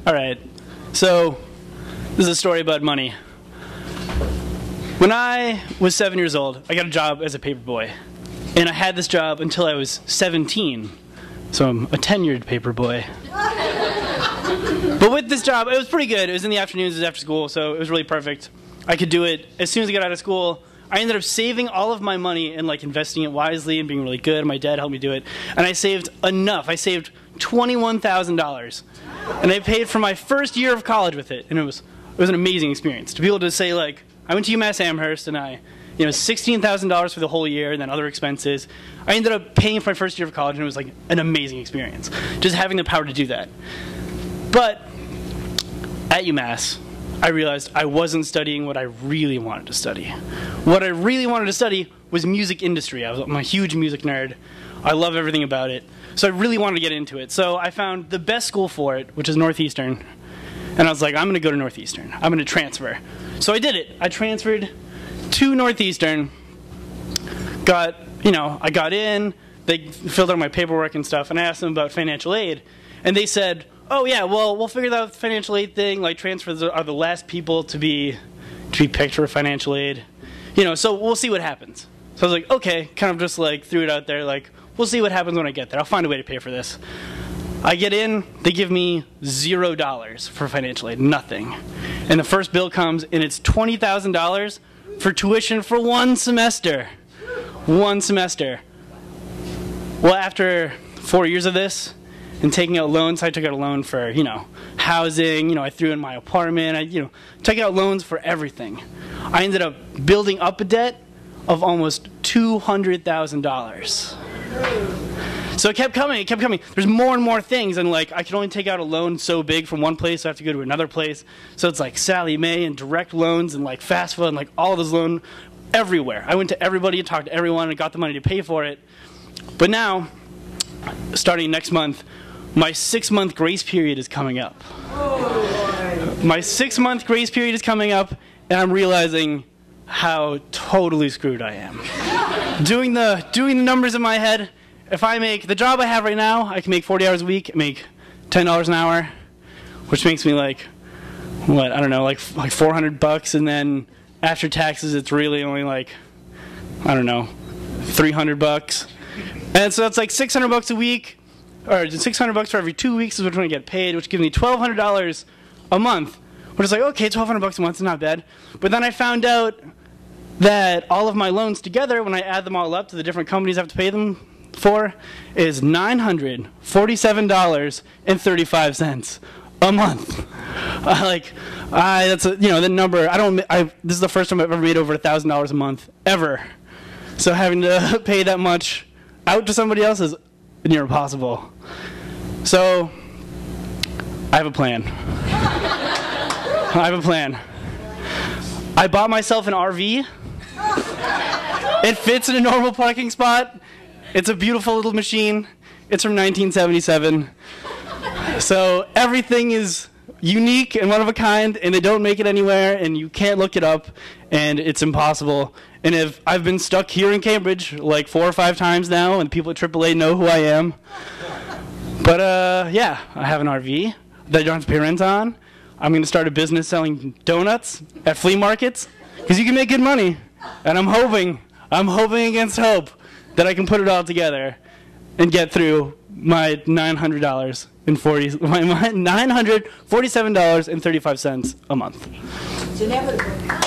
All right, so this is a story about money. When I was 7 years old, I got a job as a paperboy. And I had this job until I was 17. So I'm a tenured paperboy. But with this job, it was pretty good. It was in the afternoons, it was after school, so it was really perfect. I could do it as soon as I got out of school. I ended up saving all of my money and like investing it wisely and being really good. My dad helped me do it. And I saved enough. I saved $21,000. And I paid for my first year of college with it. And it was an amazing experience. To be able to say, like, I went to UMass Amherst and I, $16,000 for the whole year and then other expenses. I ended up paying for my first year of college and it was like an amazing experience. Just having the power to do that. But at UMass, I realized I wasn't studying what I really wanted to study. What I really wanted to study was music industry. I'm a huge music nerd. I love everything about it. So I really wanted to get into it. So I found the best school for it, which is Northeastern. And I was like, I'm going to go to Northeastern. I'm going to transfer. So I did it. I transferred to Northeastern. I got in. They filled out my paperwork and stuff. And I asked them about financial aid. And they said, oh yeah, well, we'll figure out the financial aid thing. Like, transfers are the last people to be picked for financial aid. So we'll see what happens. So I was like, okay, kind of just like threw it out there, like, we'll see what happens when I get there. I'll find a way to pay for this. I get in, they give me $0 for financial aid, nothing. And the first bill comes, and it's $20,000 for tuition for 1 semester. 1 semester. Well, after 4 years of this, and taking out loans, I took out a loan for, housing, I threw in my apartment, I took out loans for everything. I ended up building up a debt of almost $200,000. So it kept coming, it kept coming. There's more and more things, and like I could only take out a loan so big from one place, so I have to go to another place. So it's like Sally Mae and direct loans and like FAFSA and like all those loans everywhere. I went to everybody and talked to everyone and got the money to pay for it. But now, starting next month, my 6-month grace period is coming up. My 6-month grace period is coming up, and I'm realizing how totally screwed I am. Doing the numbers in my head, if I make the job I have right now, I can make 40 hours a week, make $10 an hour, which makes me like, what, I don't know, like $400, and then after taxes, it's really only like, I don't know, $300. And so that's like $600 a week, or $600 for every 2 weeks is what I'm going to get paid, which gives me $1,200 a month. Which is like, okay, $1,200 a month is not bad. But then I found out that all of my loans together, when I add them all up to the different companies I have to pay them for, is $947.35 a month. That's the number. This is the first time I've ever made over $1,000 a month ever. So having to pay that much out to somebody else is near impossible. So I have a plan. I have a plan. I bought myself an RV. It fits in a normal parking spot. It's a beautiful little machine. It's from 1977. So everything is unique and one of a kind, and they don't make it anywhere, and you can't look it up, and it's impossible. And if I've been stuck here in Cambridge like 4 or 5 times now, and people at AAA know who I am. But yeah, I have an RV that I don't have to pay rent on. I'm going to start a business selling donuts at flea markets, because you can make good money. And I'm hoping against hope that I can put it all together and get through my $947.35 a month. It's inevitable.